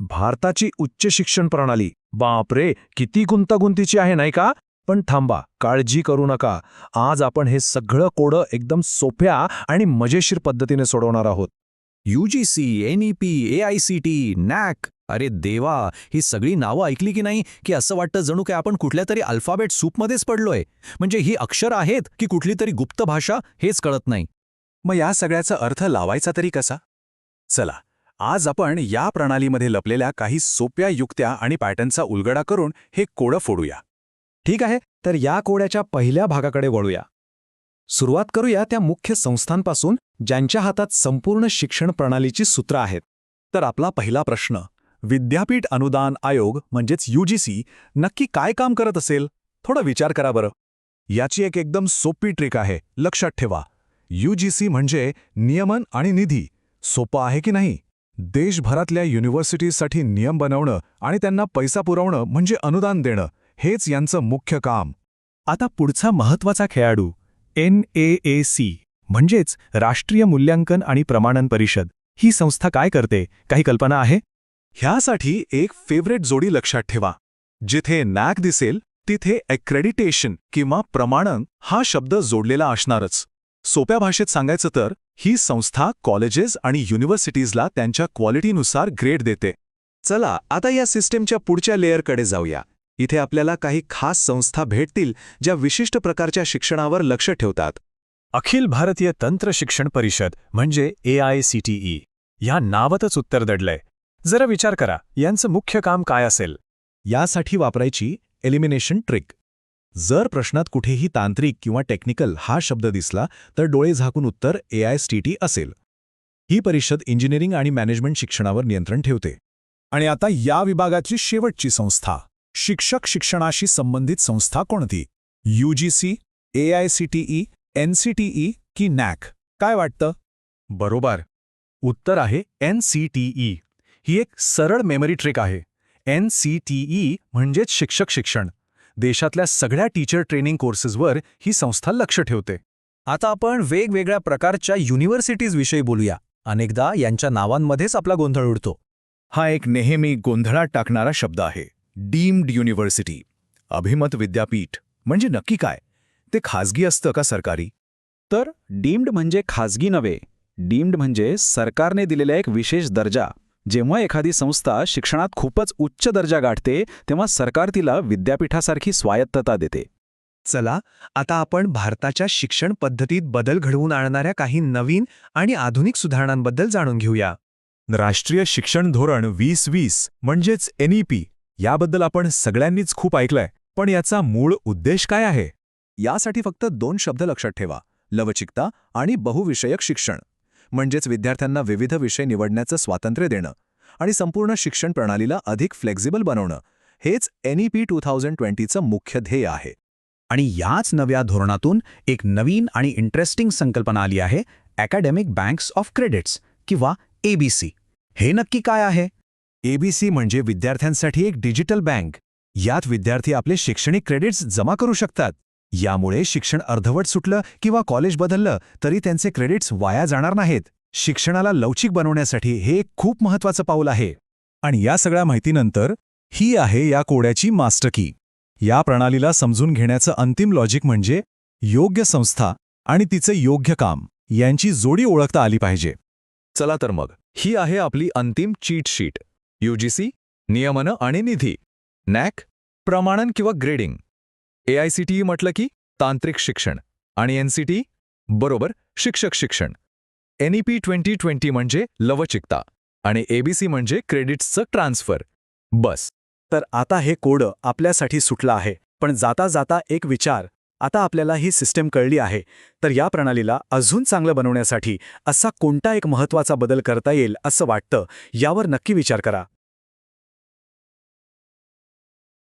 भारताची उच्च शिक्षण प्रणाली बापरे किती गुंतागुंतीची आहे नाही का? पण थांबा, काळजी करू नका. आज आपण हे सगळं कोडं एकदम सोप्या आणि मजेशीर पद्धतीने सोडवणार आहोत. UGC, NEP, AICTE, NAC. अरे देवा, ही सगळी नावं ऐकली की नाही की असं वाटतं जणू काय आपण कुठल्या तरी अल्फाबेट सूपमध्येच पडलोय. म्हणजे ही अक्षर आहेत की कुठली तरी गुप्त भाषा हेच कळत नाही. मग या सगळ्याचा अर्थ लावायचा तरी कसा? चला, आज आपण या प्रणालीमध्ये लपलेल्या काही सोप्या युक्त्या आणि पॅटर्नचा उलगडा करून हे कोडं फोडूया. ठीक आहे, तर या कोड्याच्या पहिल्या भागाकडे वळूया. सुरुवात करूया त्या मुख्य संस्थांपासून ज्यांच्या हातात संपूर्ण शिक्षण प्रणालीची सूत्र आहेत. तर आपला पहिला प्रश्न, विद्यापीठ अनुदान आयोग म्हणजेच UGC नक्की काय काम करत असेल? थोडा विचार करा बरं. याची एक एकदम सोपी ट्रिक आहे, लक्षात ठेवा. UGC म्हणजे नियमन आणि निधी. सोपं आहे की नाही? देशभरातल्या युनिव्हर्सिटीजसाठी नियम बनवणं आणि त्यांना पैसा पुरवणं म्हणजे अनुदान देणं, हेच यांचं मुख्य काम. आता पुढचा महत्त्वाचा खेळाडू NAAC म्हणजेच राष्ट्रीय मूल्यांकन आणि प्रमाणन परिषद. ही संस्था काय करते, काही कल्पना आहे? ह्यासाठी एक फेवरेट जोडी लक्षात ठेवा. जिथे NAC दिसेल तिथे ॲक्रेडिटेशन किंवा प्रमाणन हा शब्द जोडलेला असणारच. सोप्या भाषेत सांगायचं तर ही संस्था कॉलेजेस आणि युनिव्हर्सिटीजला त्यांच्या क्वालिटीनुसार ग्रेड देते. चला, आता या सिस्टीमच्या पुढच्या लेयरकडे जाऊया. इथे आपल्याला काही खास संस्था भेटतील ज्या विशिष्ट प्रकारच्या शिक्षणावर लक्ष ठेवतात. अखिल भारतीय तंत्र शिक्षण परिषद म्हणजे AICTE. या नावातच उत्तर दडलंय. जरा विचार करा, यांचं मुख्य काम काय असेल? यासाठी वापरायची एलिमिनेशन ट्रिक. जर प्रश्नात कुठेही तांत्रिक किंवा टेक्निकल हा शब्द दिसला तर डोळे झाकून उत्तर AICTE असेल. ही परिषद इंजिनिअरिंग आणि मॅनेजमेंट शिक्षणावर नियंत्रण ठेवते. आणि आता या विभागाची शेवटची संस्था, शिक्षक शिक्षणाशी संबंधित संस्था कोणती? UGC, AICTE, NCTE की NAC? काय वाटतं? बरोबर. उत्तर आहे NCTE. ही एक सरळ मेमरी ट्रिक आहे. NCTE म्हणजेच शिक्षक शिक्षण. देशातल्या सगळ्या टीचर ट्रेनिंग कोर्सेसवर ही संस्था लक्ष ठेवते. आता आपण वेगवेगळ्या प्रकारच्या युनिव्हर्सिटीजविषयी बोलूया. अनेकदा यांच्या नावांमध्येच आपला गोंधळ उडतो. हा एक नेहमी गोंधळात टाकणारा शब्द आहे, डीम्ड युनिव्हर्सिटी. अभिमत विद्यापीठ म्हणजे नक्की काय? ते खाजगी असतं का सरकारी? तर डीम्ड म्हणजे खाजगी नव्हे. डीम्ड म्हणजे सरकारने दिलेला एक विशेष दर्जा. जेव्हा एखादी संस्था शिक्षणात खूपच उच्च दर्जा गाठते तेव्हा सरकार तिला विद्यापीठासारखी स्वायत्तता देते. चला, आता आपण भारताच्या शिक्षण पद्धतीत बदल घडवून आणणाऱ्या काही नवीन आणि आधुनिक सुधारणांबद्दल जाणून घेऊया. राष्ट्रीय शिक्षण धोरण 2020 म्हणजेच NEP याबद्दल आपण सगळ्यांनीच खूप ऐकलंय. पण याचा मूळ उद्देश काय आहे? यासाठी फक्त 2 शब्द लक्षात ठेवा, लवचिकता आणि बहुविषयक शिक्षण. म्हणजेच विद्यार्थ्यांना विविध विषय निवडण्याचं स्वातंत्र्य देणं आणि संपूर्ण शिक्षण प्रणालीला अधिक फ्लेक्झिबल बनवणं, हेच NEP 2020चं मुख्य ध्येय आहे. आणि याच नव्या धोरणातून एक नवीन आणि इंटरेस्टिंग संकल्पना आली आहे, अकॅडमिक बँक्स ऑफ क्रेडिट्स किंवा ABC. हे नक्की काय आहे? ABC म्हणजे विद्यार्थ्यांसाठी एक डिजिटल बँक. यात विद्यार्थी आपले शैक्षणिक क्रेडिट्स जमा करू शकतात. यामुळे शिक्षण अर्धवट सुटलं किंवा कॉलेज बदललं तरी त्यांचे क्रेडिट्स वाया जाणार नाहीत. शिक्षणाला लवचिक बनवण्यासाठी हे एक खूप महत्त्वाचं पाऊल आहे. आणि या सगळ्या माहितीनंतर ही आहे या कोड्याची मास्टर की. या प्रणालीला समजून घेण्याचं अंतिम लॉजिक म्हणजे योग्य संस्था आणि तिचं योग्य काम यांची जोडी ओळखता आली पाहिजे. चला तर मग, ही आहे आपली अंतिम चीट शीट. UGC नियमन आणि निधी, NAC प्रमाणन किंवा ग्रेडिंग, AICTE म्हटलं की तांत्रिक शिक्षण आणि NCTE बरोबर शिक्षक शिक्षण, NEP 2020 म्हणजे लवचिकता आणि ABC म्हणजे क्रेडिट्सचं ट्रान्सफर. बस. तर आता हे कोडं आपल्यासाठी सुटलं आहे. पण जाता जाता एक विचार, आता आपल्याला ही सिस्टीम कळली आहे, तर या प्रणालीला अजून चांगलं बनवण्यासाठी असा कोणता एक महत्त्वाचा बदल करता येईल असं वाटतं, यावर नक्की विचार करा.